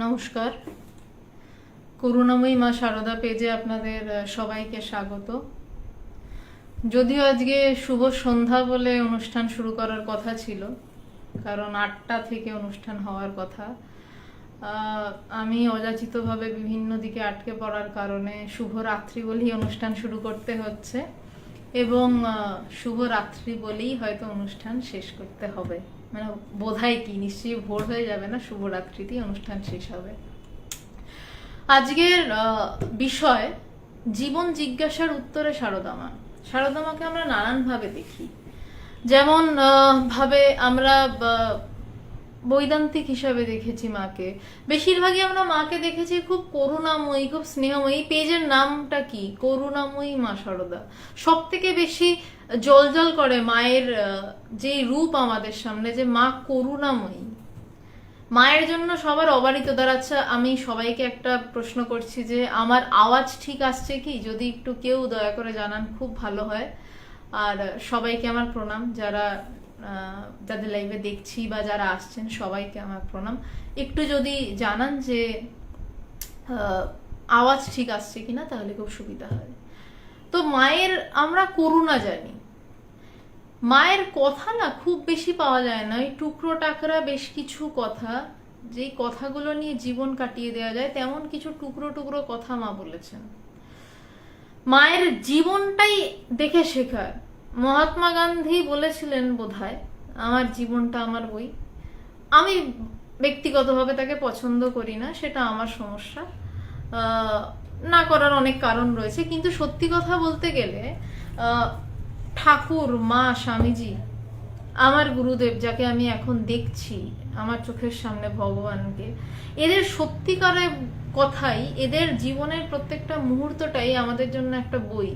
নমস্কার। করুণাময়ী মা সারদা পেজে আপনাদের সবাইকে স্বাগত। যদিও আজকে শুভ সন্ধ্যা বলে অনুষ্ঠান শুরু করার কথা ছিল, কারণ 8টা থেকে অনুষ্ঠান হওয়ার কথা। আমি অযাচিতভাবে বিভিন্ন দিকে আটকে পড়ার কারণে শুভরাত্রি বলেই অনুষ্ঠান শুরু করতে হচ্ছে, এবং শুভরাত্রি বলেই হয়তো অনুষ্ঠান শেষ করতে হবে। মানে বোধহয় কি, নিশ্চয়ই ভোর হয়ে যাবে না, শুভরাত্রিতেই অনুষ্ঠান শেষ হবে। আজকের বিষয় জীবন জিজ্ঞাসার উত্তরে সারদামা। সারদামাকে আমরা নানানভাবে দেখি। যেমন ভাবে আমরা বৈদান্তিক হিসাবে দেখেছি মাকে, বেশিরভাগই আমরা মাকে দেখেছি খুব করুণাময়ী, খুব স্নেহময়ী। পেজের নামটা কি, করুণাময়ী মা সারদা। সব থেকে বেশি জল করে মায়ের যে রূপ আমাদের সামনে, যে মা করুণাময়ী। মায়ের জন্য সবার অবারিত দ্বার। আচ্ছা, আমি সবাইকে একটা প্রশ্ন করছি যে আমার আওয়াজ ঠিক আসছে কি? যদি একটু কেউ দয়া করে জানান খুব ভালো হয়। আর সবাইকে আমার প্রণাম, যাদের লাইভে দেখছি বা যারা আসছেন সবাইকে আমার প্রণাম। একটু যদি জানান যে আওয়াজ ঠিক আসছে কিনা, তাহলে খুব সুবিধা হয়। তো মায়ের আমরা করুণা জানি, মায়ের কথা না খুব বেশি পাওয়া যায় না, ওই টুকরো টাকরা বেশ কিছু কথা, যেই কথাগুলো নিয়ে জীবন কাটিয়ে দেওয়া যায়, তেমন কিছু টুকরো টুকরো কথা মা বলেছেন। মায়ের জীবনটাই দেখে শেখার। মহাত্মা গান্ধী বলেছিলেন বোধহয়, আমার জীবনটা আমার বই। আমি ব্যক্তিগতভাবে তাকে পছন্দ করি না, সেটা আমার সমস্যা। না করার অনেক কারণ রয়েছে, কিন্তু সত্যি কথা বলতে গেলে ঠাকুর, মা, স্বামীজি, আমার গুরুদেব, যাকে আমি এখন দেখছি আমার চোখের সামনে, ভগবানকে, এদের সত্যিকারের কথাই, এদের জীবনের প্রত্যেকটা মুহূর্তটাই আমাদের জন্য একটা বই।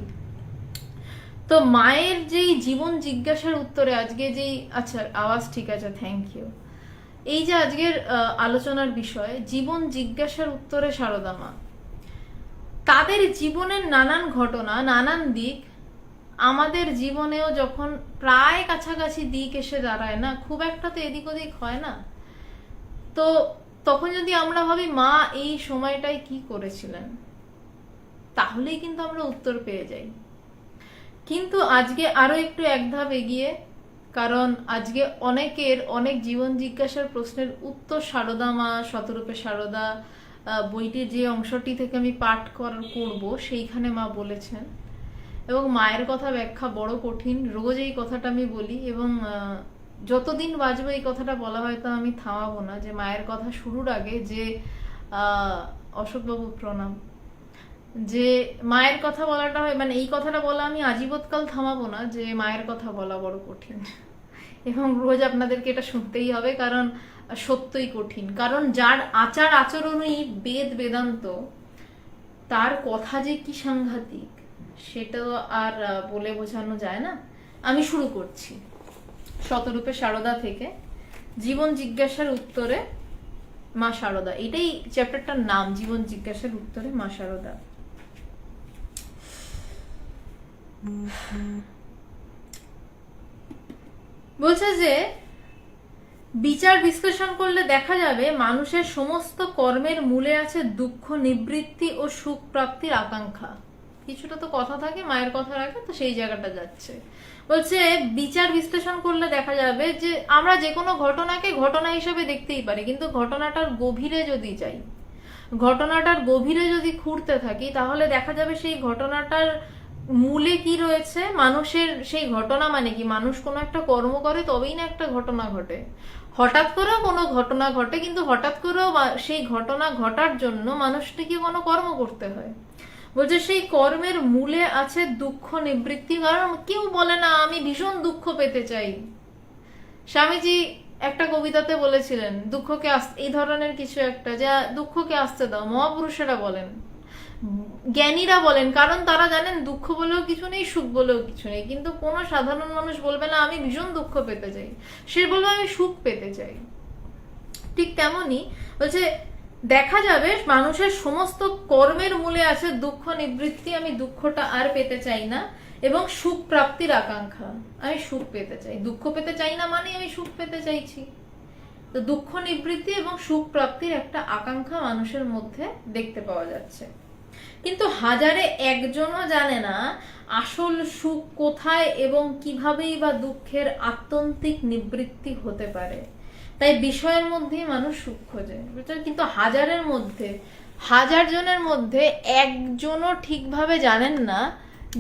তো মায়ের যেই জীবন জিজ্ঞাসার উত্তরে আজকে যেই, আচ্ছা আওয়াজ ঠিক আছে, থ্যাংক ইউ। এই যে আজকের আলোচনার বিষয় জীবন জিজ্ঞাসার উত্তরে সারদা মা, তাদের জীবনের নানান ঘটনা, নানান দিক আমাদের জীবনেও যখন প্রায় কাছাকাছি দিক এসে দাঁড়ায় না, খুব একটা তো এদিক ওদিক হয় না, তো তখন যদি আমরা ভাবি মা এই সময়টায় কি করেছিলেন, তাহলেই কিন্তু আমরা উত্তর পেয়ে যাই। কিন্তু আজকে আরো একটু এক ধাপ এগিয়ে, কারণ আজকে অনেকের অনেক জীবন জিজ্ঞাসার প্রশ্নের উত্তর সারদা মা, শতরূপে সারদা বইটির যে অংশটি থেকে আমি পাঠ করব, সেইখানে মা বলেছেন। এবং মায়ের কথা ব্যাখ্যা বড় কঠিন, রোজ এই কথাটা আমি বলি, এবং যতদিন বাঁচবো এই কথাটা বলা হয়তো আমি থামাবো না, যে মায়ের কথা শুরুর আগে যে অশোকবাবু প্রণাম, যে মায়ের কথা বলাটা হয়, মানে এই কথাটা বলা আমি আজীবৎকাল থামাবো না, যে মায়ের কথা বলা বড় কঠিন। এবং রোজ আপনাদেরকে এটা শুনতেই হবে, কারণ সত্যই কঠিন। কারণ যার আচার আচরণই বেদ বেদান্ত, তার কথা যে কি সাংঘাতিক, সেটা আর বলে বোঝানো যায় না। আমি শুরু করছি শতরূপে সারদা থেকে, জীবন জিজ্ঞাসার উত্তরে মা সারদা। এটাই চ্যাপ্টারটার নাম, জীবন জিজ্ঞাসার উত্তরে মা সারদা। বলছে যে বিচার বিশ্লেষণ করলে দেখা যাবে মানুষের সমস্ত কর্মের মূলে আছে দুঃখ নিবৃত্তি ও সুখ প্রাপ্তির আকাঙ্ক্ষা। কিছুটা তো কথা থাকে, মায়ের কথা রাখে, তো সেই জায়গাটা যাচ্ছে। বলছে বিচার বিশ্লেষণ করলে দেখা যাবে যে আমরা যে কোনো ঘটনাকে ঘটনা হিসেবে দেখতেই পারি, কিন্তু ঘটনাটার গভীরে যদি যাই, ঘটনাটার গভীরে যদি খুঁড়তে থাকি, তাহলে দেখা যাবে সেই ঘটনাটার মূলে কি রয়েছে। মানুষের সেই ঘটনা মানে কি, মানুষ কোনো একটা কর্ম করে তবেই না একটা ঘটনা ঘটে। হঠাৎ করেও কোনো ঘটনা ঘটে, কিন্তু হঠাৎ করেও সেই ঘটনা ঘটার জন্য মানুষটিকে কোনো কর্ম করতে হয়। বলছে সেই কর্মের মূলে আছে দুঃখ নিবৃত্তি। কারণ কেউ বলে না আমি ভীষণ দুঃখ পেতে চাই। স্বামীজি একটা কবিতাতে বলেছিলেন দুঃখকে এই ধরনের কিছু একটা, যা দুঃখকে আসতে দাও। মহাপুরুষেরা বলেন, জ্ঞানীরা বলেন, কারণ তারা জানেন দুঃখ বলেও কিছু নেই, সুখ বলেও কিছু নেই। কিন্তু কোনো সাধারণ মানুষ বলবে না আমি ভীষণ দুঃখ পেতে চাই, সে বলবে আমি সুখ পেতে চাই। ঠিক তেমনই বলছে দেখা যাবে মানুষের সমস্ত কর্মের মূলে আছে দুঃখ নিবৃত্তি, আমি দুঃখটা আর পেতে চাই না, এবং সুখ প্রাপ্তির আকাঙ্ক্ষা, আমি সুখ পেতে চাই। দুঃখ পেতে চাই না মানে আমি সুখ পেতে চাইছি। তো দুঃখ নিবৃত্তি এবং সুখ প্রাপ্তির একটা আকাঙ্ক্ষা মানুষের মধ্যে দেখতে পাওয়া যাচ্ছে। কিন্তু হাজারে একজনও জানে না আসল সুখ কোথায় এবং কিভাবেই বা দুঃখের আত্যন্তিক নিবৃত্তি হতে পারে। তাই বিষয়ের মধ্যেই মানুষ সুখ খোঁজে। কিন্তু হাজারের মধ্যে, 1000 জনের মধ্যে একজনও ঠিকভাবে জানেন না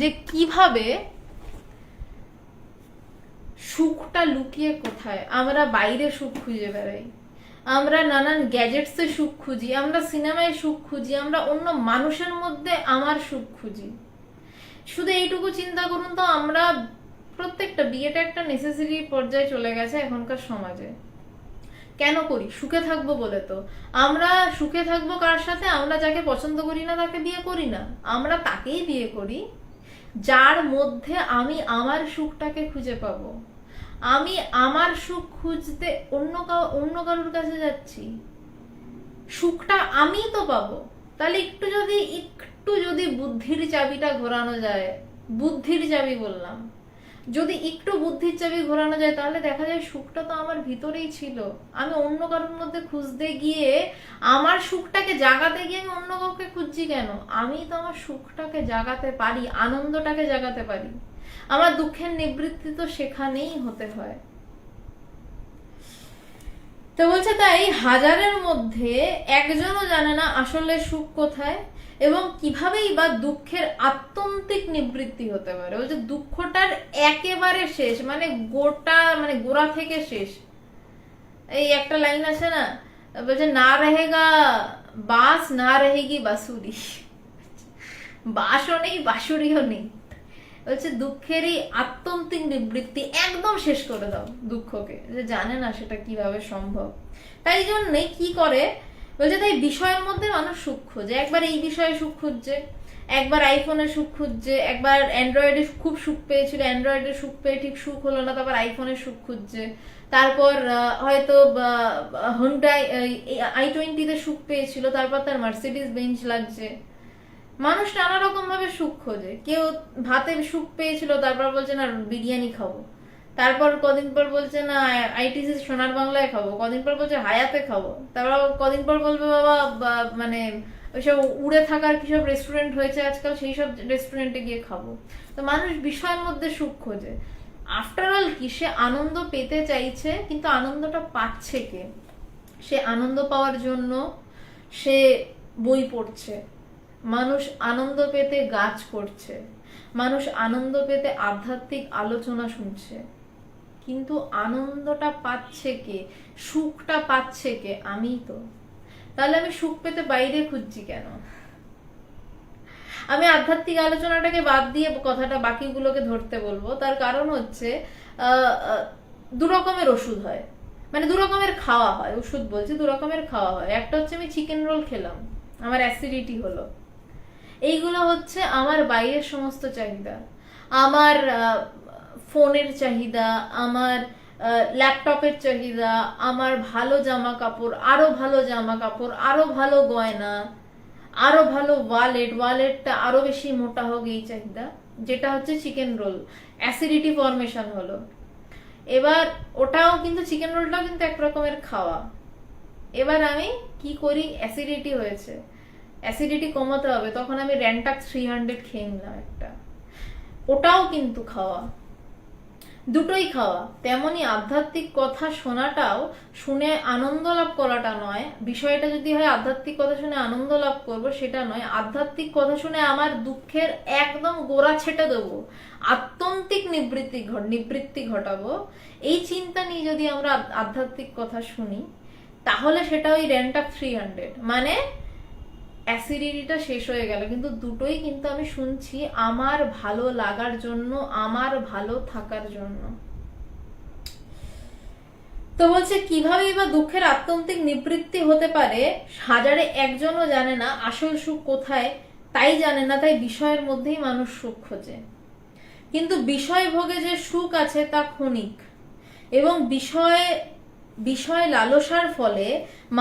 যে কিভাবে সুখটা লুকিয়ে কোথায়। আমরা বাইরে সুখ খুঁজে বেড়াই, আমরা নানান গ্যাজেটসে সুখ খুঁজি, আমরা সিনেমায় সুখ খুঁজি, আমরা অন্য মানুষের মধ্যে আমার সুখ খুঁজি। শুধু এইটুকু চিন্তা করুন তো, আমরা প্রত্যেকটা, বিয়েটা একটা নেসেসারি পর্যায়ে চলে গেছে এখনকার সমাজে। কেন করি? সুখে থাকবো বলে। তো আমরা সুখে থাকবো কার সাথে? আমরা যাকে পছন্দ করি না তাকে বিয়ে করি না, আমরা তাকেই বিয়ে করি যার মধ্যে আমি আমার সুখটাকে খুঁজে পাবো। আমি আমার সুখ খুঁজতে অন্য কারোর কাছে যাচ্ছি, সুখটা আমিই তো পাবো। তাহলে একটু যদি বুদ্ধির চাবিটা ঘোরানো যায়, বুদ্ধির চাবি বললাম, যদি একটু বুদ্ধির চাবি ঘোরানো যায়, তাহলে দেখা যায় সুখটা তো আমার ভিতরেই ছিল। আমি অন্য কারোর মধ্যে খুঁজতে গিয়ে, আমার সুখটাকে জাগাতে গিয়ে আমি অন্য কাউকে খুঁজছি কেন? আমি তো আমার সুখটাকে জাগাতে পারি, আনন্দটাকে জাগাতে পারি। আমার দুঃখের নিবৃত্তি তো সেখানেই হতে হয়। তো বলছে, তাই হাজারের মধ্যে একজনও জানে না আসলে সুখ কোথায় এবং কিভাবেই বা দুঃখের আত্যন্তিক নিবৃত্তি হতে পারে। বলছে দুঃখটার একেবারে শেষ, মানে গোড়া থেকে শেষ। এই একটা লাইন আছে না, বলছে না রহেগা বাস না রহেগি বাঁশুরি। বাঁশও নেই, বাঁশুরিও নেই। বলছে দুঃখের এই আত্যন্তিক নিবৃত্তি একদম শেষ করে দাও দুঃখকে। যে জানে না সেটা কিভাবে সম্ভব। তাই জন্যে কি করে, বলছে তাই বিষয়ের মধ্যে মানুষ সুখ খোঁজে। একবার এই বিষয়ে সুখ খুঁজছে, একবার আইফোনে সুখ খুঁজছে, একবার অ্যান্ড্রয়েডে খুব সুখ পেয়েছিল, অ্যান্ড্রয়েডে সুখ পেয়ে ঠিক সুখ হলো না, তারপর আইফোনে সুখ খুঁজছে। তারপর হয়তো হুন্ডাই i20 সুখ পেয়েছিল, তারপর তার মার্সিডিজ বেঞ্চ লাগছে। মানুষ নানা রকম ভাবে সুখ খোঁজে। কেউ ভাতে সুখ পেয়েছিল, তারপর বলছে না বিরিয়ানি খাবো, তারপর কদিন পর বলছে না আইটিসি সোনার বাংলায় খাবো, কদিন পর বলছে হায়াতে খাবো, তারপর কদিন পর বলবে বাবা মানে ওইসব উড়ে থাকার কিসব রেস্টুরেন্ট হয়েছে আজকাল, সেই সব রেস্টুরেন্টে গিয়ে খাবো। তো মানুষ বিষয়ের মধ্যে সুখ খোঁজে। আফটার অল কি, সে আনন্দ পেতে চাইছে, কিন্তু আনন্দটা পাচ্ছে কে? সে আনন্দ পাওয়ার জন্য সে বই পড়ছে, মানুষ আনন্দ পেতে গাছ করছে, মানুষ আনন্দ পেতে আধ্যাত্মিক আলোচনা শুনছে। কিন্তু আনন্দটা পাচ্ছে কে? সুখটা পাচ্ছে কে? আমিই তো। তাহলে আমি সুখ পেতে বাইরে খুঁজছি কেন? আমি আধ্যাত্মিক আলোচনাটাকে বাদ দিয়ে কথাটা বাকিগুলোকে ধরতে বলবো। তার কারণ হচ্ছে দু রকমের ওষুধ হয়, মানে দু রকমের খাওয়া হয়। ওষুধ বলছি, দু রকমের খাওয়া হয়। একটা হচ্ছে আমি চিকেন রোল খেলাম, আমার অ্যাসিডিটি হলো। এইগুলো হচ্ছে আমার বাইরের সমস্ত চাহিদা, আমার ফোনের চাহিদা, আমার ল্যাপটপের চাহিদা, আমার ভালো জামা কাপড়, আরো ভালো জামা কাপড়, আরো ভালো গয়না, আরো ভালো ওয়ালেটটা আরো বেশি মোটা হোক, এই চাহিদা। যেটা হচ্ছে চিকেন রোল, অ্যাসিডিটি ফরমেশন হলো। এবার ওটাও কিন্তু, চিকেন রোলটাও কিন্তু এক রকমের খাওয়া। এবার আমি কি করি, অ্যাসিডিটি হয়েছে, অ্যাসিডিটি কমাতে হবে, তখন আমি র্যান্টাক্স 300 খেয়ে নিলাম একটা, ওটাও কিন্তু খাওয়া, দুটোই খাওয়া। তেমনি আধ্যাত্মিক কথা শোনাটাও, শুনে আনন্দ লাভ করাটা নয়। বিষয়টা যদি হয় আধ্যাত্মিক কথা শুনে আনন্দ লাভ করবো, সেটা নয়। আধ্যাত্মিক কথা শুনে আমার দুঃখের একদম গোড়া ছেটে দেবো, আত্যন্তিক নিবৃত্তি ঘটাবো, এই চিন্তা নিয়ে যদি আমরা আধ্যাত্মিক কথা শুনি, তাহলে সেটা ওই র্যান্টাক 300, মানে অ্যাসিডিটিটা শেষ হয়ে গেল। কিন্তু দুটোই কিন্তু আমি শুনছি আমার ভালো লাগার জন্য, আমার ভালো থাকার জন্য। তো বলছে কিভাবে বা দুঃখের আত্যন্তিক নিবৃত্তি হতে পারে, হাজারে একজনও জানে না আসল সুখ কোথায়। তাই জানে না, তাই বিষয়ের মধ্যেই মানুষ সুখ খোঁজে। কিন্তু বিষয় ভোগে যে সুখ আছে তা ক্ষণিক, এবং বিষয় লালসার ফলে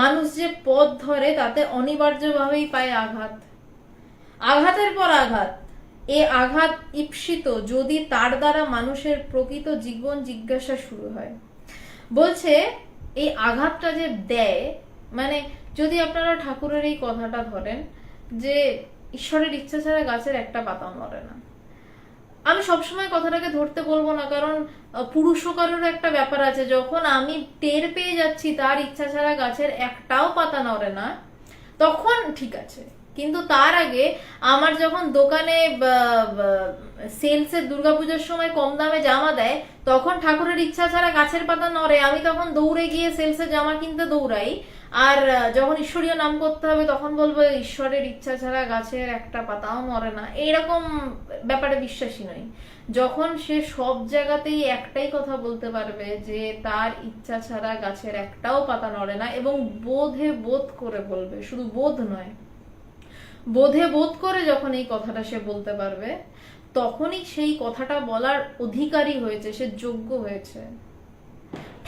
মানুষ যে পথ ধরে, তাতে অনিবার্যভাবেই পায় আঘাত, আঘাতের পর আঘাত। এ আঘাত ঈপ্সিত যদি তার দ্বারা মানুষের প্রকৃত জীবন জিজ্ঞাসা শুরু হয়। বলছে এই আঘাতটা যে দেয়, মানে যদি আপনারা ঠাকুরের এই কথাটা ধরেন যে ঈশ্বরের ইচ্ছা ছাড়া গাছের একটা পাতাও নড়ে না, আমি সবসময় কথাটাকে ধরতে বলবো না, কারণ পুরুষকারের একটা ব্যাপার আছে, যখন আমি টের পেয়ে যাচ্ছি তার ইচ্ছা ছাড়া গাছের একটাও পাতা নড়ে না, তখন ঠিক আছে। কিন্তু তার আগে আমার যখন দোকানে সেলসে দুর্গাপূজার সময় কম দামে জামা দেয়, তখন ঠাকুরের ইচ্ছা ছাড়া গাছের পাতা নড়ে, আমি তখন দৌড়ে গিয়ে সেলসে জামা কিনতে দৌড়াই। আর যখন ঈশ্বরীয় নাম করতে হবে তখন বলবো ঈশ্বরের ইচ্ছা ছাড়া গাছের একটা পাতাও নড়ে না, এইরকম ব্যাপারে বিশ্বাসী নই। যখন সে সব জায়গাতেই একটাই কথা বলতে পারবে যে তার ইচ্ছা ছাড়া গাছের একটাও পাতা নড়ে না, এবং বোধে বোধ করে বলবে, শুধু বোধ নয়, বোধে বোধ করে যখন এই কথাটা সে বলতে পারবে, তখনই সেই কথাটা বলার অধিকারী হয়েছে, সে যোগ্য হয়েছে।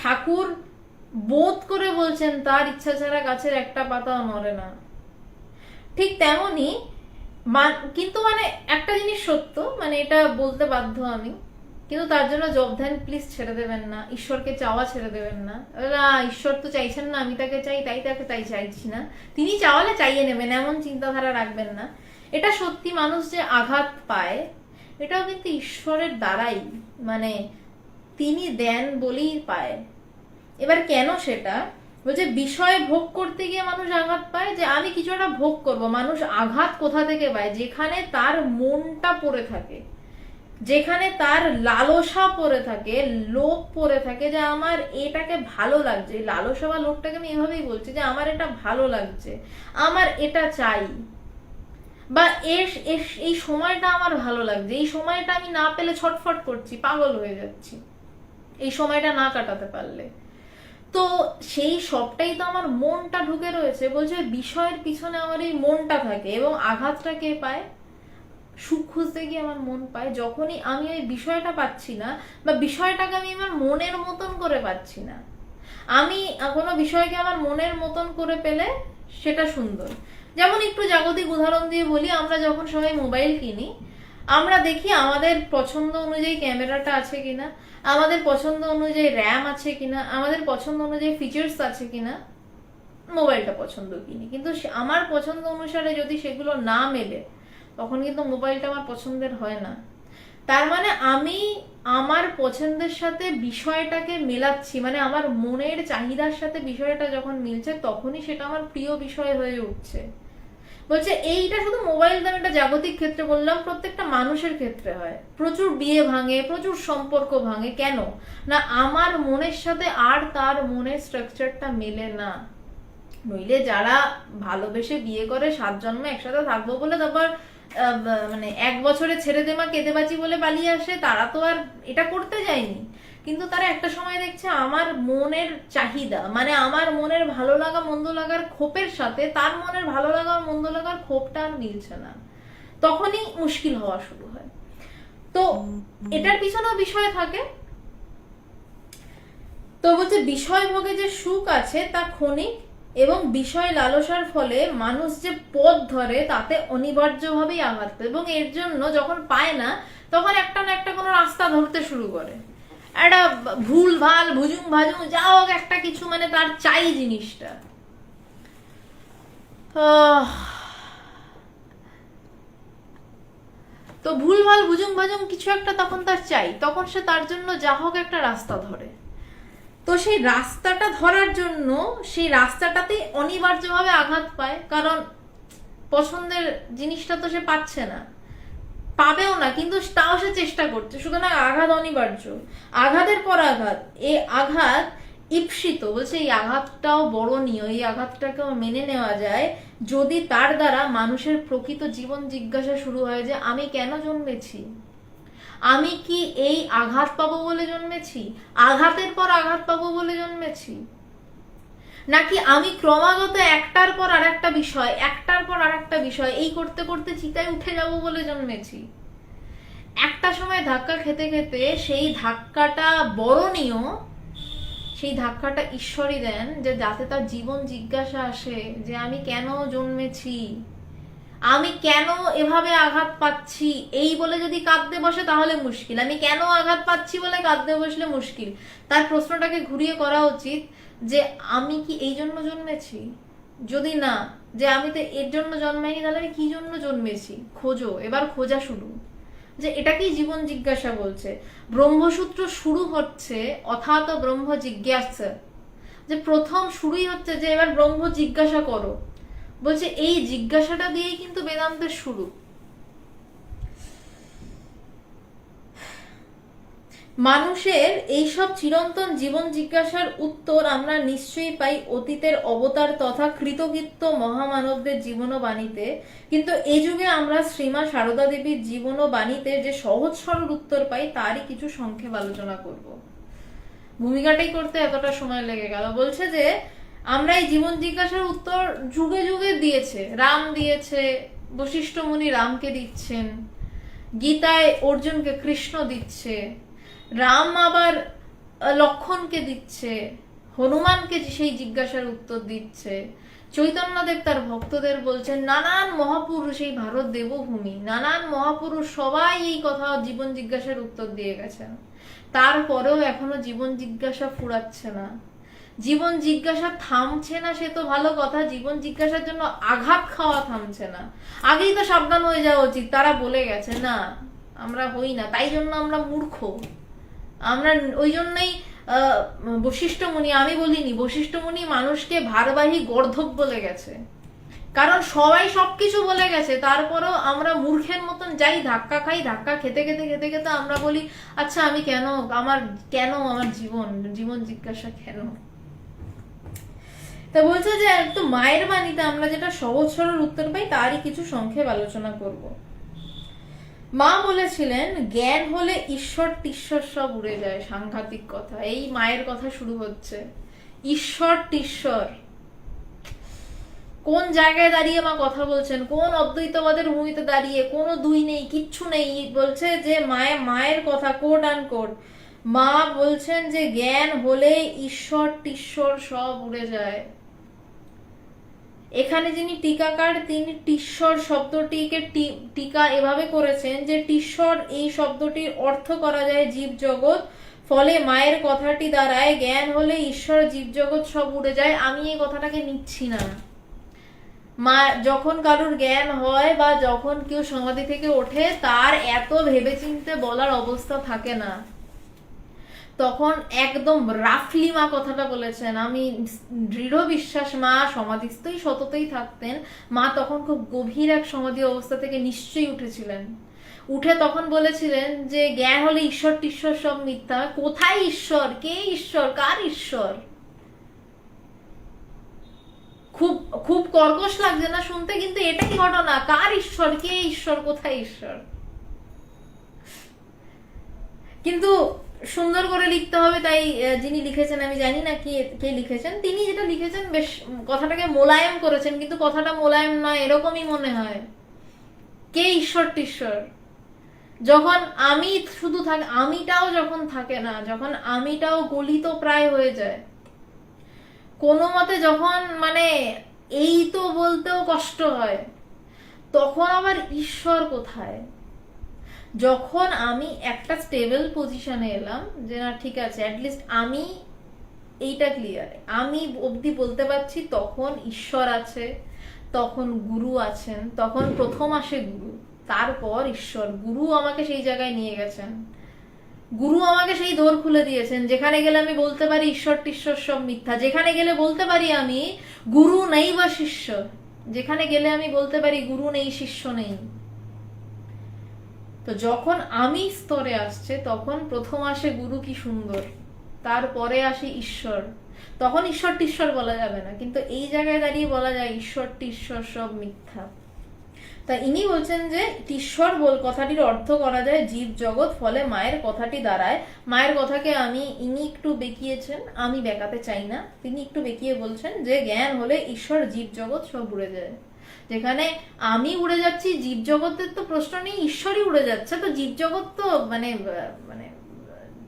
ঠাকুর বোধ করে বলছেন তার ইচ্ছা ছাড়া গাছের একটা পাতাও নড়ে না। ঠিক তেমনি কিন্তু মানে একটা জিনিস সত্য, মানে এটা বলতে বাধ্য আমি, কিন্তু তার জন্য জব ধ্যান প্লিজ ছেড়ে দেবেন না, ঈশ্বরকে চাওয়া ছেড়ে দেবেন না। ঈশ্বর তো চাইছেন না আমি তাকে চাই, তাই তাকে তাই চাইছি না, তিনি চাওয়ালে চাইয়ে নেবেন, এমন চিন্তাধারা রাখবেন না। এটা সত্যি, মানুষ যে আঘাত পায় এটাও কিন্তু ঈশ্বরের দ্বারাই, মানে তিনি দেন বলেই পায়। এবার কেন সেটা বলছে, বিষয় ভোগ করতে গিয়ে মানুষ আঘাত পায়, যে আমি কিছু একটা ভোগ করব। মানুষ আঘাত কোথা থেকে পায়? যেখানে তার মনটা পড়ে থাকে, যেখানে তার লালসা পড়ে থাকে, লোভ পড়ে থাকে, যে আমার এটাকে ভালো লাগছে। লালসা বা লোভটাকে আমি এভাবেই বলছি যে আমার এটা ভালো লাগছে, আমার এটা চাই, বা এই সময়টা আমার ভালো লাগছে, এই সময়টা আমি না পেলে ছটফট করছি, পাগল হয়ে যাচ্ছি এই সময়টা না কাটাতে পারলে। তো সেই সবটাই তো আমার মনটা ঢুকে রয়েছে। বলছে বিষয়ের পিছনে আমার এই মনটা থাকে, এবং আঘাতটা কে পায়? সুখ খুঁজতে গিয়ে আমার মন পায়। যখনই আমি ওই বিষয়টা পাচ্ছি না, বা বিষয়টাকে আমি আমার মনের মতন করে পাচ্ছি না, আমি কোনো বিষয়কে আমার মনের মতন করে পেলে সেটা সুন্দর। যেমন একটু জাগতিক উদাহরণ দিয়ে বলি, আমরা যখন সবাই মোবাইল কিনি, আমরা দেখি আমাদের পছন্দ অনুযায়ী ক্যামেরাটা আছে কিনা, আমাদের পছন্দ অনুযায়ী র্যাম আছে কিনা, আমাদের পছন্দ অনুযায়ী ফিচার্স আছে কিনা, মোবাইলটা পছন্দ কিনি। কিন্তু আমার পছন্দ অনুসারে যদি সেগুলো না মেলে, তখন কিন্তু মোবাইলটা আমার পছন্দের হয় না। তার মানে আমি আমার পছন্দের সাথে বিষয়টাকে মেলাচ্ছি, মানে আমার মনের চাহিদার সাথে বিষয়টা যখন মিলছে, তখনই সেটা আমার প্রিয় বিষয় হয়ে উঠছে। বলছে এইটা শুধু মোবাইল দাম, এটা জাগতিক ক্ষেত্রে বললাম, প্রত্যেকটা মানুষের ক্ষেত্রে হয়। প্রচুর বিয়ে ভাঙে, প্রচুর সম্পর্ক ভাঙে, কেন না? আমার মনের সাথে আর তার মনের স্ট্রাকচারটা মেলে না। নইলে যারা ভালোবেসে বিয়ে করে 7 জন্ম একসাথে থাকবো বলে তারপর মানে 1 বছরে ছেড়ে দে মা কেঁদে বাঁচি বলে পালিয়ে আসে, তারা তো আর এটা করতে যায়নি। কিন্তু তারা একটা সময় দেখছে আমার মনের চাহিদা, মানে আমার মনের ভালো লাগা মন্দ লাগার ক্ষোভের সাথে তার মনের ভালো লাগা মন্দ লাগার ক্ষোভটা আর মিলছে না, তখনই মুশকিল হওয়া শুরু হয়। তো এটার পিছনেও বিষয় থাকে। তো বলছে বিষয় ভোগে যে সুখ আছে তা ক্ষণিক, এবং বিষয় লালসার ফলে মানুষ যে পথ ধরে তাতে অনিবার্যভাবেই আঘাত পায়, এবং এর জন্য যখন পায় না তখন একটা না একটা কোনো রাস্তা ধরতে শুরু করে, একটা ভুল ভাল ভুজুং ভাজুং যা হোক একটা কিছু, মানে তার চাই জিনিসটা। তো ভুল ভাল ভুজুং ভাজুং কিছু একটা তখন তার চাই, তখন সে তার জন্য যা হোক একটা রাস্তা ধরে। তো সেই রাস্তাটা ধরার জন্য সেই রাস্তাটাতেই অনিবার্যভাবে আঘাত পায়, কারণ পছন্দের জিনিসটা তো সে পাচ্ছে না, পাবেও না, কিন্তু তাও সে চেষ্টা করছে। সুতরাং আঘাত অনিবার্য, আঘাতের পর আঘাত, এই আঘাত ঈপ্সিত। বলছে এই আঘাতটাও বরণীয়, এই আঘাতটাকেও মেনে নেওয়া যায় যদি তার দ্বারা মানুষের প্রকৃত জীবন জিজ্ঞাসা শুরু হয়, যে আমি কেন জন্মেছি, আমি কি এই আঘাত পাবো বলে জন্মেছি, আঘাতের পর আঘাত পাবো বলে জন্মেছি, নাকি আমি ক্রমাগত একটার পর আরেকটা বিষয়, একটার পর আরেকটা বিষয় এই করতে করতে চিতায় উঠে যাব বলে জন্মেছি। একটা সময় ধাক্কা খেতে খেতে সেই ধাক্কাটা বরণীয়, সেই ধাক্কাটা ঈশ্বরই দেন, যে যাতে তার জীবন জিজ্ঞাসা আসে যে আমি কেন জন্মেছি, আমি কেন এভাবে আঘাত পাচ্ছি। এই বলে যদি কাঁদতে বসে তাহলে মুশকিল, আমি কেন আঘাত পাচ্ছি বলে কাঁদতে বসলে মুশকিল। তার প্রশ্নটাকে ঘুরিয়ে করা উচিত, যে আমি কি এই জন্য জন্মেছি? যদি না, যে আমি তো এর জন্য জন্মাইনি, তাহলে আমি কি জন্য জন্মেছি? খোঁজো, এবার খোঁজা শুরু। যে এটাকেই জীবন জিজ্ঞাসা বলছে। ব্রহ্মসূত্র শুরু হচ্ছে অথাত ব্রহ্ম জিজ্ঞাসা, যে প্রথম শুরুই হচ্ছে যে এবার ব্রহ্ম জিজ্ঞাসা করো। বলছে এই জিজ্ঞাসাটা দিয়েই কিন্তু বেদান্তের শুরু। মানুষের এইসব চিরন্তন জীবন জিজ্ঞাসার উত্তর আমরা নিশ্চয়ই পাই অতীতের অবতার তথা কৃতকৃত্য মহামানবদের জীবনবাণীতে, কিন্তু এই যুগে আমরা শ্রীমা সারদা দেবীর জীবনবাণীতে যে সহজ সরল উত্তর পাই তারই কিছু সংক্ষেপ আলোচনা করব। ভূমিকাটাই করতে এতটা সময় লেগে গেল। বলছে যে আমরা এই জীবন জিজ্ঞাসার উত্তর যুগে যুগে দিয়েছে, রাম দিয়েছে, বশিষ্ঠ মুনি রামকে দিচ্ছেন, গীতায় অর্জুনকে কৃষ্ণ দিচ্ছে, রাম আবার লক্ষণকে দিচ্ছে, হনুমানকে সেই জিজ্ঞাসার উত্তর দিচ্ছে, চৈতন্যদেব তার ভক্তদের বলছেন, নানান মহাপুরুষ, এই ভারত দেবভূমি নানান মহাপুরুষ সবাই এই কথা জীবন জিজ্ঞাসার উত্তর দিয়ে গেছেন। তারপরেও এখনো জীবন জিজ্ঞাসা ফুরাচ্ছে না, জীবন জিজ্ঞাসা থামছে না। সে তো ভালো কথা, জীবন জিজ্ঞাসার জন্য আঘাত খাওয়া থামছে না। আগেই তো সাবধান হয়ে যাওয়া উচিত, তারা বলে গেছে, না আমরা হই না, তাই জন্য আমরা মূর্খ। আমরা ওই জন্যই বশিষ্ঠ মুনি, আমি বলিনি, বশিষ্ঠ মুনি মানুষকে ভারবাহী গর্ধব বলে গেছে, কারণ সবাই সবকিছু বলে গেছে, তারপরেও আমরা মূর্খের মতন যাই, ধাক্কা খাই, ধাক্কা খেতে খেতে খেতে খেতে আমরা বলি, আচ্ছা আমি আমার জীবন জীবন জিজ্ঞাসা কেন? তা বলছে যে একটু মায়ের বাণীতে আমরা যেটা সহজ সরল উত্তর পাই তারই কিছু সংক্ষেপ আলোচনা করব। মা বলেছিলেন, জ্ঞান হলে ঈশ্বর টিশ্বর সব উড়ে যায়। সাংঘাতিক কথা। এই মায়ের কথা শুরু হচ্ছে, ঈশ্বর টিশ্বর। কোন জায়গায় দাঁড়িয়ে মা কথা বলছেন? কোন অদ্বৈতবাদের ভূমিতে দাঁড়িয়ে? কোনো দুই নেই, কিচ্ছু নেই। বলছে যে মায়ের কথা, কোট আন কোট। মা বলছেন যে জ্ঞান হলে ঈশ্বর টিশ্বর সব উড়ে যায়। এখানে যিনি টিকাকার, তিনি টিশ্বর শব্দটিকে টিকা এভাবে করেছেন যে টিশ্বর এই শব্দটির অর্থ করা যায় জীব জগৎ, ফলে মায়ের কথাটি দ্বারায় জ্ঞান হলে ঈশ্বর জীব জগৎ সব উড়ে যায়। আমি এই কথাটাকে নিচ্ছি না। মা যখন কারুর জ্ঞান হয় বা যখন কেউ সমাধি থেকে ওঠে, তার এত ভেবেচিন্তে বলার অবস্থা থাকে না, তখন একদম রাফলি মা কথাটা বলেছেন। আমি দৃঢ় বিশ্বাস মা সমাধিস্থই সততই থাকতেন, মা তখন খুব গভীর এক সমাধি অবস্থা থেকে নিশ্চয়ই উঠেছিলেন। উঠে তখন বলেছিলেন যে জ্ঞান হলে ঈশ্বর টিশ্বর সব মিথ্যা। কোথায় ঈশ্বর? কে ঈশ্বর? কার ঈশ্বর? খুব খুব কর্কশ লাগছে না শুনতে? কিন্তু এটা কি ঘটনা? কার ঈশ্বর? কে ঈশ্বর? কোথায় ঈশ্বর? কিন্তু সুন্দর করে লিখতে হবে, তাই যিনি লিখেছেন, আমি জানি না কে লিখেছেন, তিনি যেটা লিখেছেন বেশ কথাটাকে মোলায়েম করেছেন, কিন্তু কথাটা মোলায়েম নয়, এরকমই মনে হয়। কে ঈশ্বর টিশ্বর? যখন আমি শুধু থাকে, আমিটাও যখন থাকে না, যখন আমিটাও গলিত প্রায় হয়ে যায়, কোনো মতে যখন মানে এই তো বলতেও কষ্ট হয়, তখন আবার ঈশ্বর কোথায়? যখন আমি একটা স্টেবল পজিশনে এলাম যে না ঠিক আছে, অ্যাটলিস্ট আমি এইটা ক্লিয়ার, আমি অবধি বলতে পারছি, তখন ঈশ্বর আছে, তখন গুরু আছেন। তখন প্রথম আসে গুরু, তারপর ঈশ্বর। গুরু আমাকে সেই জায়গায় নিয়ে গেছেন, গুরু আমাকে সেই দোর খুলে দিয়েছেন যেখানে গেলে আমি বলতে পারি ঈশ্বর টিশ্বর সব মিথ্যা, যেখানে গেলে বলতে পারি আমি গুরু নেই বা শিষ্য, যেখানে গেলে আমি বলতে পারি গুরু নেই শিষ্য নেই। তো যখন আমি স্তরে আসছে, তখন প্রথম আসে গুরু, কি সুন্দর, তারপরে আসে ঈশ্বর। তখন ঈশ্বর টিশ্বর বলা যাবে না, কিন্তু এই জায়গায় দাঁড়িয়ে বলা যায় ঈশ্বর টিশ্বর সব মিথ্যা। তা ইনি বলছেন যে ঈশ্বর কথাটির অর্থ করা যায় জীব জগৎ, ফলে মায়ের কথাটি দাঁড়ায়। মায়ের কথাকে ইনি একটু বেঁকিয়েছেন, আমি বেঁকাতে চাই না, তিনি একটু বেঁকিয়ে বলছেন যে জ্ঞান হলে ঈশ্বর জীব জগৎ সব উড়ে যায়। যেখানে আমি উড়ে যাচ্ছি, জীব জগতের তো প্রশ্ন নেই, ঈশ্বরই উড়ে যাচ্ছে, তো জীব জগৎ তো মানে মানে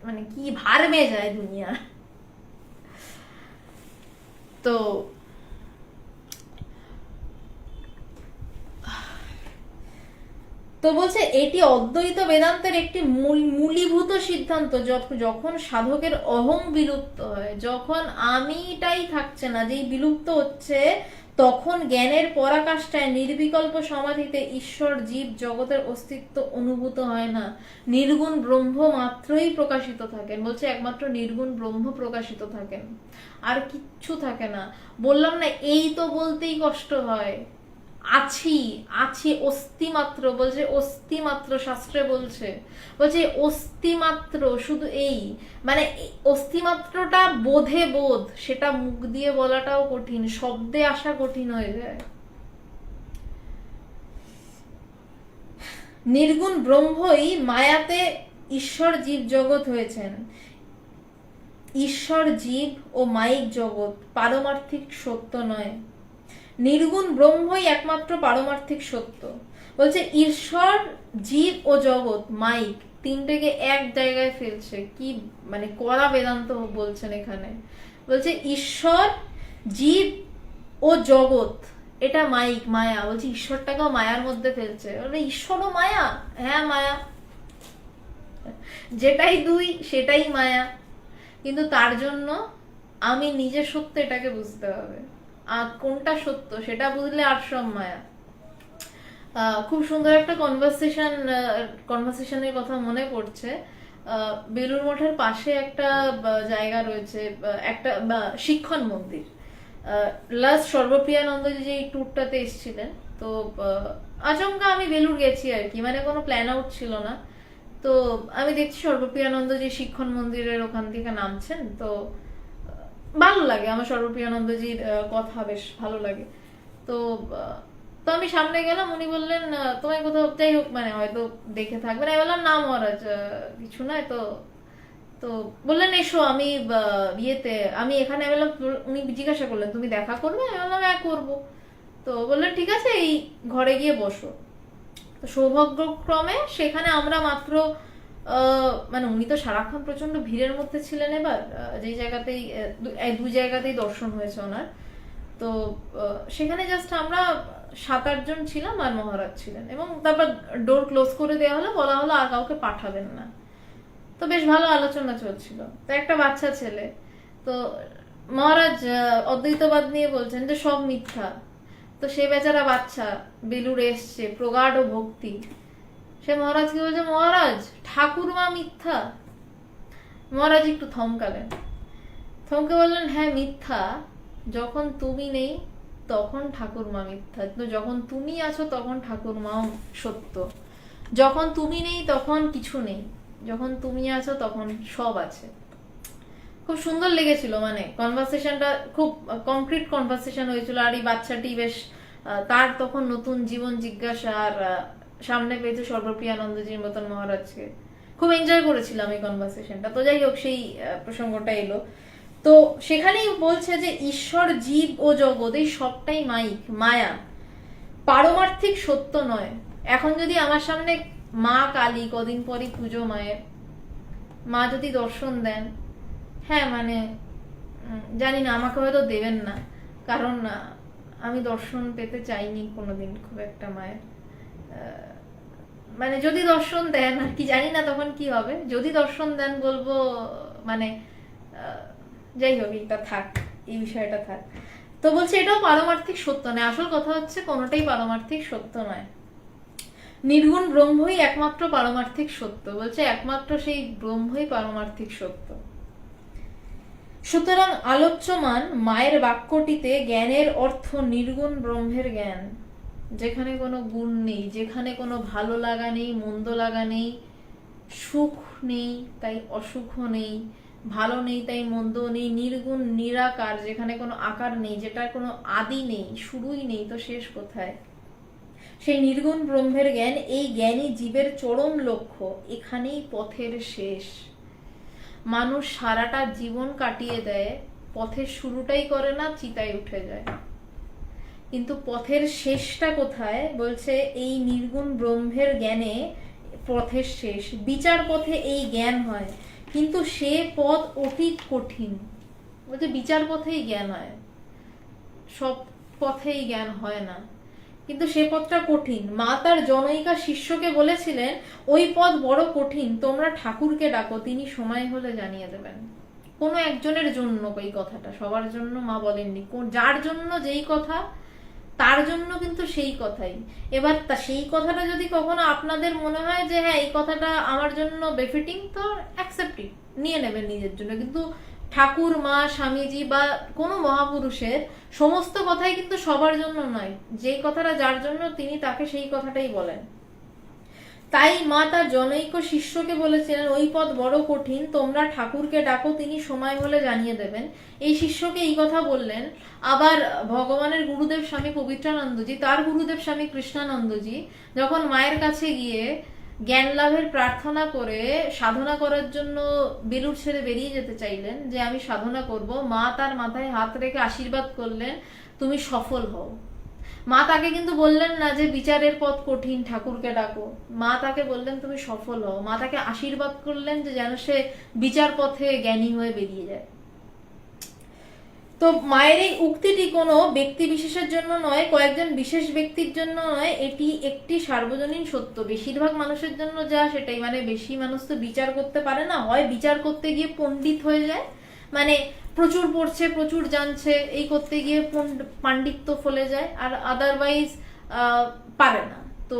মানে কি ভার মেয়ে যায় দুনিয়া। তো তো বলছে এটি অদ্বৈত বেদান্তের একটি মূলীভূত সিদ্ধান্ত। যখন সাধকের অহং বিলুপ্ত হয়, যখন আমিটাই থাকছে না, যেই বিলুপ্ত হচ্ছে, তখন জ্ঞানের পরাকাষ্ঠায় নির্বিকল্প সমাধিতে ঈশ্বর জীব জগতের অস্তিত্ব অনুভূত হয় না, নির্গুণ ব্রহ্ম মাত্রই প্রকাশিত থাকেন। বলছে একমাত্র নির্গুণ ব্রহ্ম প্রকাশিত থাকেন, আর কিচ্ছু থাকে না। বললাম না, এই তো বলতেই কষ্ট হয়। আছি আছি অস্থি মাত্র, বলছে অস্থি মাত্র, শাস্ত্রে বলছে অস্থি মাত্র, শুধু এই মানে অস্থি মাত্রটা বোধে বোধ, সেটা মুখ দিয়ে বলাটাও কঠিন, শব্দে আসা কঠিন হয়ে যায়। নির্গুণ ব্রহ্মই মায়াতে ঈশ্বর জীব জগৎ হয়েছেন। ঈশ্বর জীব ও মায়িক জগৎ পারমার্থিক সত্য নয়, নির্গুণ ব্রহ্মই একমাত্র পারমার্থিক সত্য। বলছে ঈশ্বর জীব ও জগৎ মাইক তিনটেকে এক জায়গায় ফেলছে, কি মানে কড়া বেদান্ত বলছেন এখানে। বলছে ঈশ্বর জীব ও জগৎ এটা মাইক, মায়া। বলছে ঈশ্বরটাকেও মায়ার মধ্যে ফেলছে। ঈশ্বরও মায়া, হ্যাঁ মায়া, যেটাই দুই সেটাই মায়া। কিন্তু তার জন্য আমি নিজের সত্য এটাকে বুঝতে হবে, আর কোনটা সত্য সেটা বুঝলে আর সব মায়া। খুব সুন্দর একটা কনভারসেশনের কথা মনে পড়ছে। বেলুড় মঠের পাশে একটা জায়গা রয়েছে, একটা শিক্ষণ মন্দির। লাস্ট সর্বপ্রিয়ানন্দজি যে ট্যুরটাতে এসেছিলেন, তো আচমকা আমি বেলুড় গেছি আর কি, মানে কোনো প্ল্যান আউট ছিল না। তো আমি দেখছি সর্বপ্রিয়ানন্দজি শিক্ষণ মন্দিরের ওখান থেকে নামছেন। তো ভালো লাগে, আমার সর্বপ্রিয়ানন্দজির কথা বেশ ভালো লাগে। তো তো আমি সামনে গেলাম, উনি বললেন তোমায় কোথাও, যাই হোক মানে হয়তো দেখে থাকবেন। আমি বললাম না মহারাজ, কিছু নয়। তো তো বললেন এসো, আমি বিয়েতে আমি এখানে বললাম। উনি জিজ্ঞাসা করলেন তুমি দেখা করবে? আমি বললাম হ্যাঁ করবো। তো বললেন ঠিক আছে, এই ঘরে গিয়ে বসো। তো সৌভাগ্যক্রমে সেখানে আমরা মাত্র মানে উনি তো সারাক্ষণ প্রচন্ড ভিড়ের মধ্যে ছিলেন। এবার যেই জায়গাতেই দুই জায়গাতেই দর্শন হয়েছে ওনার। তো সেখানে জাস্ট আমরা 7-8 জন ছিলাম, আর মহারাজ ছিলেন। এবং তারপর ডোর ক্লোজ করে দেওয়া হলো, বলা হলো আর কাউকে পাঠাবেন না। তো বেশ ভালো আলোচনা চলছিল। তো একটা বাচ্চা ছেলে, তো মহারাজ অদ্বৈতবাদ নিয়ে বলছেন যে সব মিথ্যা। তো সে বেচারা বাচ্চা বেলুড়ে এসছে, প্রগাঢ় ভক্তি, সে মহারাজকে বলছে মহারাজ ঠাকুরমা মিথ্যা। মহারাজ একটু থমকালেন, থমকে বললেন হ্যাঁ মিথ্যা, যখন তুমি নেই তখন ঠাকুরমা মিথ্যা, কিন্তু যখন তুমি আছো তখন ঠাকুরমাও সত্য। যখন তুমি নেই তখন কিছু নেই, যখন তুমি আছো তখন সব আছে। খুব সুন্দর লেগেছিল, মানে কনভারসেশনটা খুব কংক্রিট কনভারসেশন হয়েছিল। আর এই বাচ্চাটি বেশ তার তখন নতুন জীবন জিজ্ঞাসা, আর সামনে পেয়েছে সর্বপ্রিয়ানন্দজির মতন মহারাজকে। খুব এনজয় করেছিলাম এই কনভারসেশনটা। তো যাই হোক, সেই প্রসঙ্গটা এলো। তো সেখানেই বলছে যে ঈশ্বর জীব ও জগৎ এই সবটাই মায়া, পারমার্থিক সত্য নয়। এখন যদি আমার সামনে মা কালী, কদিন পরই পুজো মায়ের, মা যদি দর্শন দেন, হ্যাঁ মানে জানি না, আমাকে হয়তো দেবেন না, কারণ আমি দর্শন পেতে চাইনি কোনোদিন খুব একটা মায়ের। মানে যদি দর্শন দেন আর কি, জানি না তখন কি হবে। যদি দর্শন দেন বলবো মানে যাই হোক, এটা থাক, এই বিষয়টা থাক। তো বলছে এটাও পারমার্থিক সত্য নয়। আসল কথা হচ্ছে কোনোটাই পারমার্থিক সত্য নয়, নির্গুণ ব্রহ্মই একমাত্র পারমার্থিক সত্য। বলছে একমাত্র সেই ব্রহ্মই পারমার্থিক সত্য। সুতরাং আলোচ্যমান মায়ের বাক্যটিতে জ্ঞানের অর্থ নির্গুণ ব্রহ্মের জ্ঞান, যেখানে কোনো গুণ নেই, যেখানে কোনো ভালো লাগা নেই, মন্দ লাগা নেই, সুখ নেই তাই অসুখ নেই, ভালো নেই তাই মন্দ নেই, নির্গুণ নিরাকার, যেখানে কোনো আকার নেই, যেটার কোনো আদি নেই, শুরুই নেই, তো শেষ কোথায়? সেই নির্গুণ ব্রহ্মের জ্ঞান, এই জ্ঞানই জীবের চরম লক্ষ্য, এখানেই পথের শেষ। মানুষ সারাটা জীবন কাটিয়ে দেয়, পথের শুরুটাই করে না, চিতায় উঠে যায়। কিন্তু পথের শেষটা কোথায়? বলছে এই নির্গুণ ব্রহ্মের জ্ঞানে পথের শেষ। বিচার পথে এই জ্ঞান হয়, কিন্তু সে পথ অতি কঠিন। বলছে বিচার পথেই জ্ঞান হয়, সব পথেই জ্ঞান হয় না। কিন্তু সে পথটা কঠিন। মা তার জনৈকা শিষ্যকে বলেছিলেন, ওই পথ বড় কঠিন, তোমরা ঠাকুরকে ডাকো, তিনি সময় হলে জানিয়ে দেবেন। কোনো একজনের জন্য এই কথাটা, সবার জন্য মা বলেননি। যার জন্য যেই কথা, তার জন্য কিন্তু সেই কথাই। এবার সেই কথাটা যদি কখনো আপনাদের মনে হয় যে হ্যাঁ এই কথাটা আমার জন্য বেফিটিং, তো অ্যাকসেপ্ট ইট, নিয়ে নেবেন নিজের জন্য। কিন্তু ঠাকুর, মা, স্বামীজি বা কোনো মহাপুরুষের সমস্ত কথাই কিন্তু সবার জন্য নয়। যেই কথাটা যার জন্য, তিনি তাকে সেই কথাটাই বলেন। তাই মা তার জনৈক শিষ্যকে বলেছিলেন, ওই পথ বড় কঠিন, তোমরা ঠাকুরকে ডাকো, তিনি সময় হলে জানিয়ে দেবেন। এই শিষ্যকে এই কথা বললেন। আবার ভগবানের গুরুদেব স্বামী পবিত্রানন্দজি, তার গুরুদেব স্বামী কৃষ্ণানন্দজি যখন মায়ের কাছে গিয়ে জ্ঞান লাভের প্রার্থনা করে সাধনা করার জন্য বেলুড় ছেড়ে বেরিয়ে যেতে চাইলেন, যে আমি সাধনা করব, মা তার মাথায় হাত রেখে আশীর্বাদ করলেন, তুমি সফল হও। মা তাকে কিন্তু বললেন না যে বিচারের পথ কঠিন, ঠাকুরকে ডাকো। মা তাকে বললেন তুমি সফল হও। মা তাকে আশীর্বাদ করলেন যে যেন সে বিচার পথে জ্ঞানী হয়ে বেরিয়ে যায়। তো মায়ের এই উক্তিটি কোনো ব্যক্তি বিশেষের জন্য নয়, কয়েকজন বিশেষ ব্যক্তির জন্য নয়, এটি একটি সার্বজনীন সত্য। বেশিরভাগ মানুষের জন্য যা সেটাই, মানে বেশি মানুষ তো বিচার করতে পারে না, হয় বিচার করতে গিয়ে পণ্ডিত হয়ে যায়, মানে প্রচুর পড়ছে, প্রচুর জানছে, এই করতে গিয়ে পাণ্ডিত্য ফলে যায়, আর আদারওয়াইজ পারে না। তো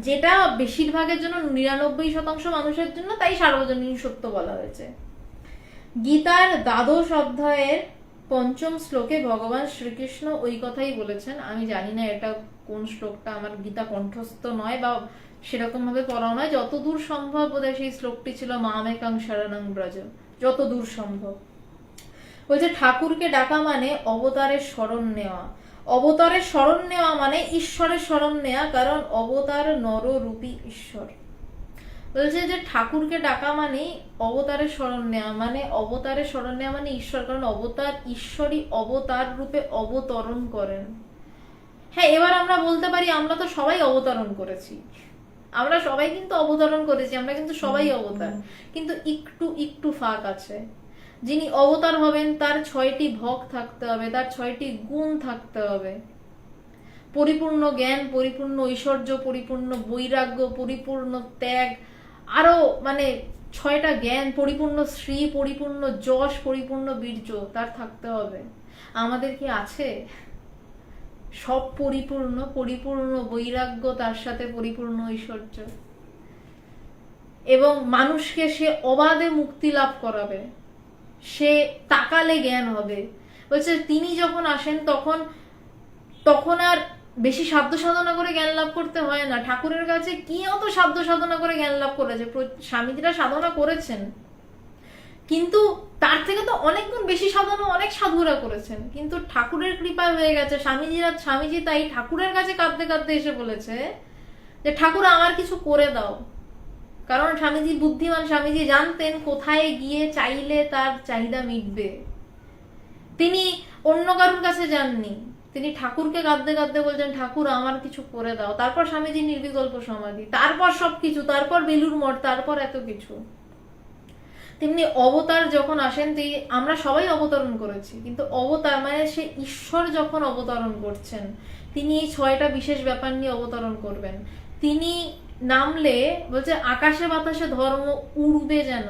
যেটা বেশিরভাগের জন্য, 99% মানুষের জন্য, তাই সার্বজনীন সত্য বলা হয়েছে। গীতার দ্বাদশ অধ্যায়ের 5ম শ্লোকে ভগবান শ্রীকৃষ্ণ ওই কথাই বলেছেন। আমি জানি না এটা কোন শ্লোকটা, আমার গীতা কণ্ঠস্থ নয় বা সেরকম ভাবে পড়াও নয়। যতদূর সম্ভব বোধহয় সেই শ্লোকটি ছিল মামেকাং শরণং ব্রজ, যতদূর সম্ভব। বলছে ঠাকুরকে ডাকা মানে অবতারের শরণ নেওয়া। অবতারের শরণ নেওয়া মানে ঈশ্বরের শরণ নেওয়া, কারণ অবতার নররূপী ঈশ্বর। বলছে যে ঠাকুরকে ডাকা মানে অবতারের শরণ নেওয়া, মানে অবতারের শরণ নেওয়া মানে ঈশ্বর, কারণ অবতার, ঈশ্বরই অবতার রূপে অবতরণ করেন। হ্যাঁ, এবার আমরা বলতে পারি আমরা তো সবাই অবতরণ করেছি, আমরা সবাই কিন্তু অবতরণ করেছি, আমরা কিন্তু সবাই অবতার, কিন্তু একটু একটু ফাঁক আছে। যিনি অবতার হবেন তার 6টি ভোগ থাকতে হবে, তার 6টি গুণ থাকতে হবে, পরিপূর্ণ জ্ঞান, পরিপূর্ণ ঐশ্বর্য, পরিপূর্ণ বৈরাগ্য, পরিপূর্ণ ত্যাগ, আরো মানে 6টা জ্ঞান, পরিপূর্ণ শ্রী, পরিপূর্ণ যশ, পরিপূর্ণ বীর্য তার থাকতে হবে। আমাদের কি আছে? সব পরিপূর্ণ, পরিপূর্ণ বৈরাগ্য, তার সাথে পরিপূর্ণ ঐশ্বর্য, এবং মানুষকে সে অবাধে মুক্তি লাভ করাবে, সে তাকালে জ্ঞান হবে। বলছে তিনি যখন আসেন তখন আর বেশি সাধ্য সাধনা করে জ্ঞান লাভ করতে হয় না। ঠাকুরের কাছে কি অত সাধ্য সাধনা করে জ্ঞান লাভ করেছে? স্বামীজিরা সাধনা করেছেন, কিন্তু তার থেকে তো অনেক গুণ বেশি সাধনা অনেক সাধুরা করেছেন, কিন্তু ঠাকুরের কৃপায় হয়ে গেছে। স্বামীজি তাই ঠাকুরের কাছে কাঁদতে কাঁদতে এসে বলেছে যে ঠাকুর আমার কিছু করে দাও, কারণ স্বামীজি বুদ্ধিমান, স্বামীজি জানতেন কোথায় গিয়ে চাইলে তার চাহিদা মিটবে। তিনি অন্য কারুর কাছে যাননি, তিনি ঠাকুরকে কাঁদতে কাঁদতে বলছেন ঠাকুর আমার কিছু করে দাও। তারপর স্বামীজি নির্বিকল্প সমাধি, তারপর সবকিছু, তারপর বেলুর মঠ, তারপর এত কিছু। তেমনি অবতার যখন আসেন, আমরা সবাই অবতরণ করেছি, কিন্তু অবতার মানে সে ঈশ্বর যখন অবতরণ করছেন, তিনি এই 6টা বিশেষ ব্যাপার নিয়ে অবতরণ করবেন। তিনি নামলে বলছে আকাশে বাতাসে ধর্ম উড়বে যেন।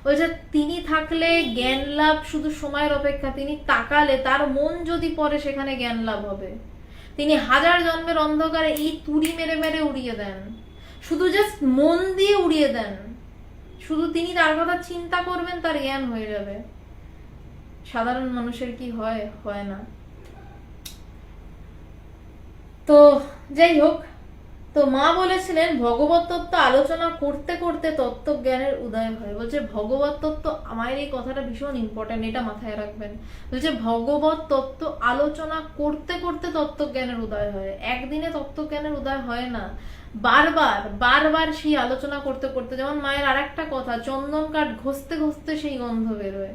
বলছে তিনি থাকলে জ্ঞান লাভ শুধু সময়ের অপেক্ষা, তিনি তাকালে তার মন যদি পড়ে সেখানে জ্ঞান লাভ হবে। তিনি 1000 জন্মের অন্ধকারে এই তুড়ি মেরে মেরে উড়িয়ে দেন, শুধু জাস্ট মন দিয়ে উড়িয়ে দেন। শুধু তিনি তার কথা চিন্তা করবেন, তার জ্ঞান হয়ে যাবে। সাধারণ মানুষের কি হয়? হয় না। তো যাই হোক, তো মা বলেছিলেন ভগবত তত্ত্ব আলোচনা করতে করতে তত্ত্বজ্ঞানের উদয় হয়। বলছে ভগবত তত্ত্ব, আমার এই কথাটা ভীষণ ইম্পর্টেন্ট, এটা মাথায় রাখবেন। বলছে ভগবত তত্ত্ব আলোচনা করতে করতে তত্ত্বজ্ঞানের উদয় হয়। একদিনে তত্ত্বজ্ঞানের উদয় হয় না, বারবার বারবার সেই আলোচনা করতে করতে। যেমন মায়ের আর একটা কথা, চন্দন কাঠ ঘষতে ঘষতে সেই গন্ধ বেরোয়।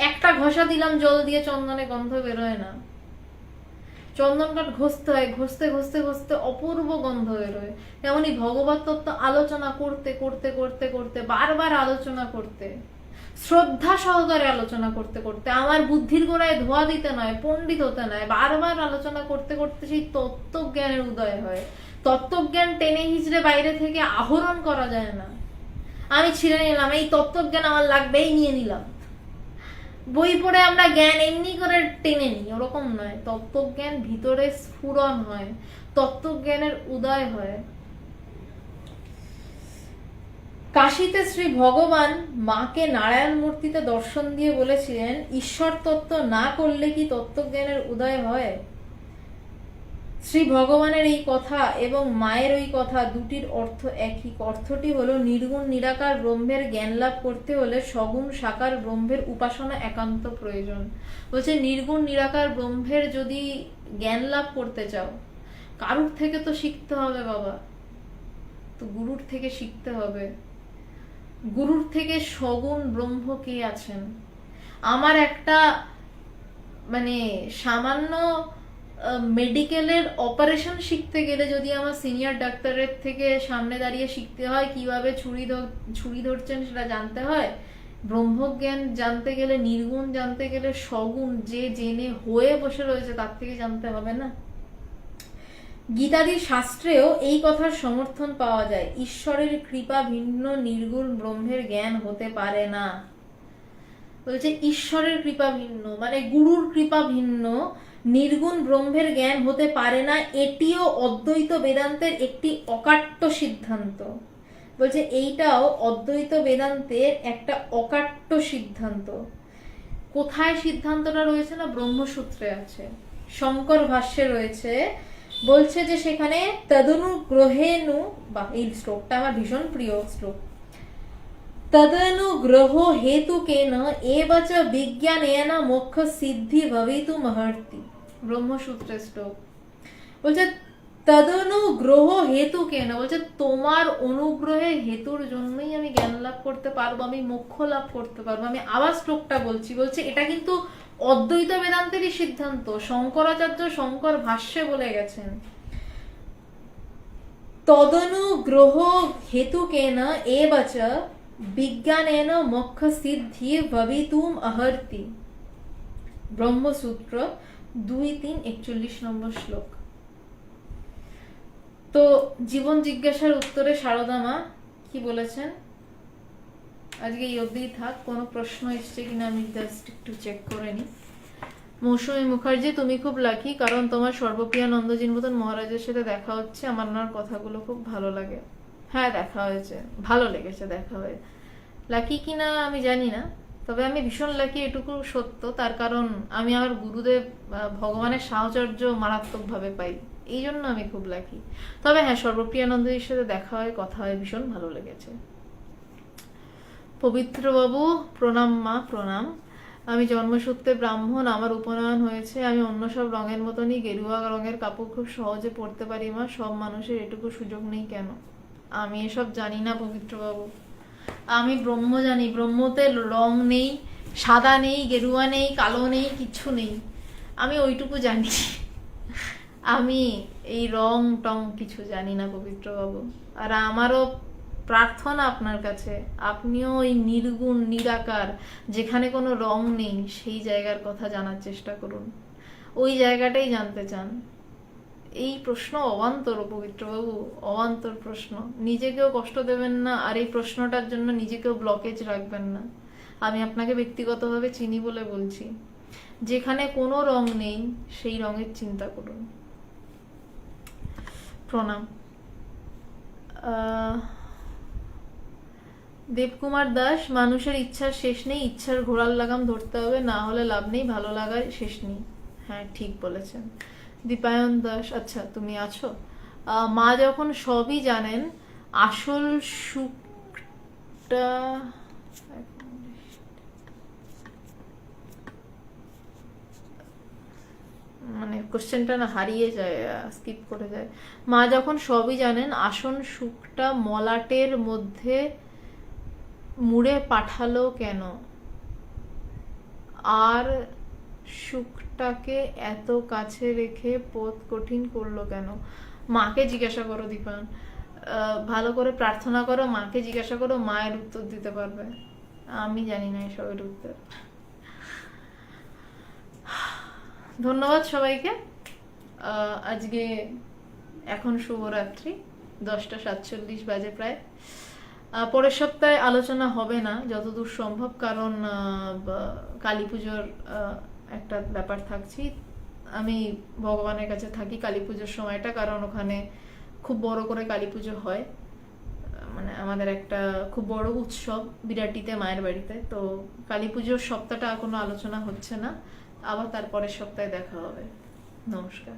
একটা ঘষা দিলাম জল দিয়ে, চন্দনে গন্ধ বেরোয় না। চন্দন কাঠ ঘষতে হয়, ঘষতে ঘষতে ঘষতে অপূর্ব গন্ধ বেরোয়। তেমনি ভগবত তত্ত্ব আলোচনা করতে করতে করতে করতে, বারবার আলোচনা করতে, শ্রদ্ধা সহকারে আলোচনা করতে করতে, আমার বুদ্ধির গোড়ায় ধোয়া দিতে নয়, পণ্ডিত হতে নয়, বারবার আলোচনা করতে করতে সেই তত্ত্বজ্ঞানের উদয় হয়। তত্ত্বজ্ঞান টেনে হিচড়ে বাইরে থেকে আহরণ করা যায় না। আমি ছিঁড়ে নিলাম, এই তত্ত্বজ্ঞান আমার লাগবেই, নিয়ে নিলাম। বই পড়ে আমরা জ্ঞান এমনি করে টেনে নিই, ওরকম নয়। তত্ত্বজ্ঞান ভিতরে স্ফুরণ হয়, তত্ত্বজ্ঞানের উদয় হয়। কাশীতে শ্রী ভগবান মাকে নারায়ণ মূর্তিতে দর্শন দিয়ে বলেছিলেন, ঈশ্বর তত্ত্ব না করলে কি তত্ত্বজ্ঞানের উদয় হয়? শ্রী ভগবানের এই কথা এবং মায়ের ওই কথা দুটির অর্থ একই। অর্থটি হলো নির্গুণ নিরাকার ব্রহ্মের জ্ঞান লাভ করতে হলে সগুণ সাকার ব্রহ্মের উপাসনা একান্ত প্রয়োজন। বলছে নির্গুণ নিরাকার ব্রহ্মের যদি জ্ঞান লাভ করতে চাও, কারুর থেকে তো শিখতে হবে বাবা, তো গুরুর থেকে শিখতে হবে। গুরুর থেকে সগুণ ব্রহ্ম কে আছেন? আমার একটা মানে সামান্য মেডিকেলের অপারেশন শিখতে গেলে যদি আমার সিনিয়র ডাক্তারের থেকে সামনে দাঁড়িয়ে শিখতে হয়, কিভাবে ছুরি ধরছেন সেটা জানতে হয়, ব্রহ্মজ্ঞান জানতে গেলে, নির্গুণ জানতে গেলে সগুণ যে জেনে হয়ে বসে রয়েছে তার থেকে জানতে হবে না? গীতাদি শাস্ত্রেও এই কথার সমর্থন পাওয়া যায়, ঈশ্বরের কৃপা ভিন্ন নির্গুণ ব্রহ্মের জ্ঞান হতে পারে না। বলছে ঈশ্বরের কৃপা ভিন্ন মানে গুরুর কৃপা ভিন্ন নির্গুণ ব্রহ্মের জ্ঞান হতে পারে না। এটিও অদ্বৈত বেদান্তের একটি অকাট্য সিদ্ধান্ত। বলছে এইটাও অদ্বৈত বেদান্তের একটা অকাট্য সিদ্ধান্ত। কোথায় সিদ্ধান্তটা রয়েছে না? ব্রহ্মসূত্রে আছে, শঙ্কর ভাষ্যে রয়েছে। বলছে যে সেখানে তদনুগ্রহেণু, বা এই শ্লোকটা আমার ভীষণ প্রিয় শ্লোক, তদনুগ্রহ হেতুকেন এব চ বিজ্ঞানেন মোক্ষ সিদ্ধি ভবিতুমর্হতি। ব্রহ্মসূত্রের শ্লোক। বলছে তদনুগ্রহ হেতুকেন, বলছে তোমার অনুগ্রহের হেতুর জন্যই আমি জ্ঞান লাভ করতে পারবো, আমি মোক্ষ লাভ করতে পারবো। আমি আবার শ্লোকটা বলছি, বলছে এটা কিন্তু অদ্বৈত বেদান্তেরই সিদ্ধান্ত। শঙ্করাচার্য শঙ্কর ভাষ্যে বলে গেছেন, তদনুগ্রহ হেতুকেন এব চ বিজ্ঞানেন মোক্ষ সিদ্ধি ভবিতুম অহর্তি। ব্রহ্মসূত্র 2-3-41 নম্বর শ্লোক। তো জীবন জিজ্ঞাসার উত্তরে সারদা মা কি বলেছেন? আজকে এই অবধিই থাক। কোনো প্রশ্ন এসছে কিনা আমি জাস্ট একটু চেক করে নিই। মৌসুমী মুখার্জি, তুমি খুব লাকি, কারণ তোমার সর্বপ্রিয়ানন্দজির মতন মহারাজের সাথে দেখা হচ্ছে। আমার ওনার কথাগুলো খুব ভালো লাগে। হ্যাঁ, দেখা হয়েছে, ভালো লেগেছে দেখা হয়ে। লাকি কিনা আমি জানি না, তবে আমি ভীষণ লাকি এটুকু সত্য। তার কারণ আমি আমার গুরুদেব ভগবানের সাহচর্য মারাত্মকভাবে পাই, এই জন্য আমি খুব লাকি। তবে হ্যাঁ, সর্বপ্রিয়ানন্দজির সাথে দেখা হয়, কথা হয়, ভীষণ ভালো লেগেছে। পবিত্রবাবু প্রণাম মা, প্রণাম। আমি জন্মসূত্রে ব্রাহ্মণ, আমার উপনয়ন হয়েছে। আমি অন্য সব রঙের মতনই গেরুয়া রঙের কাপড় খুব সহজে পরতে পারি মা। সব মানুষের এটুকু সুযোগ নেই কেন? আমি এসব জানি না পবিত্রবাবু। আমি ব্রহ্ম জানি, ব্রহ্মতে রং নেই, সাদা নেই, গেরুয়া নেই, কালো নেই, কিচ্ছু নেই। আমি ওইটুকু জানি। আমি এই রং টং কিছু জানি না পবিত্রবাবু। আর আমারও প্রার্থনা আপনার কাছে, আপনিও ওই নির্গুণ নিরাকার যেখানে কোনো রং নেই সেই জায়গার কথা জানার চেষ্টা করুন। ওই জায়গাটাই জানতে চান। এই প্রশ্ন অবান্তর পবিত্রবাবু, অবান্তর প্রশ্ন। নিজেকেও কষ্ট দেবেন না, আর এই প্রশ্নটার জন্য নিজেকেও ব্লকেজ রাখবেন না। আমি আপনাকে ব্যক্তিগতভাবে চিনি বলে বলছি, যেখানে কোনো রং নেই সেই রঙের চিন্তা করুন। প্রণাম। দেবকুমার দাস, মানুষের ইচ্ছার শেষ নেই, ইচ্ছার ঘোড়ার লাগাম ধরতে হবে, না হলে লাভ নেই, ভালো লাগার শেষ নেই। হ্যাঁ, ঠিক বলেছেন। দীপায়ন দাস, আচ্ছা তুমি আছো। মা যখন সবই জানেন, আসল সুখটা, মানে কোশ্চেনটা না হারিয়ে যায়, স্কিপ করে যায়। মা যখন সবই জানেন, আসল সুখটা মলাটের মধ্যে মুড়ে পাঠালো কেন? আর সুখটাকে এত কাছে রেখে পথ কঠিন করলো কেন? মাকে জিজ্ঞাসা করো দীপান, ভালো করে প্রার্থনা করো, মাকে জিজ্ঞাসা করো, মায়ের উত্তর দিতে পারবে। আমি জানি না এসবের উত্তর। ধন্যবাদ সবাইকে। আজকে এখন শুভরাত্রি, 10:47 বাজে প্রায়। পরের সপ্তাহে আলোচনা হবে না যতদূর সম্ভব, কারণ কালী পুজোর একটা ব্যাপার থাকছি। আমি ভগবানের কাছে থাকি কালী পুজোর সময়টা, কারণ ওখানে খুব বড় করে কালী পুজো হয়। মানে আমাদের একটা খুব বড় উৎসব বিরাটিতে, মায়ের বাড়িতে। তো কালী পুজোর সপ্তাহটা কোনো আলোচনা হচ্ছে না, আবার তারপরের সপ্তাহে দেখা হবে। নমস্কার।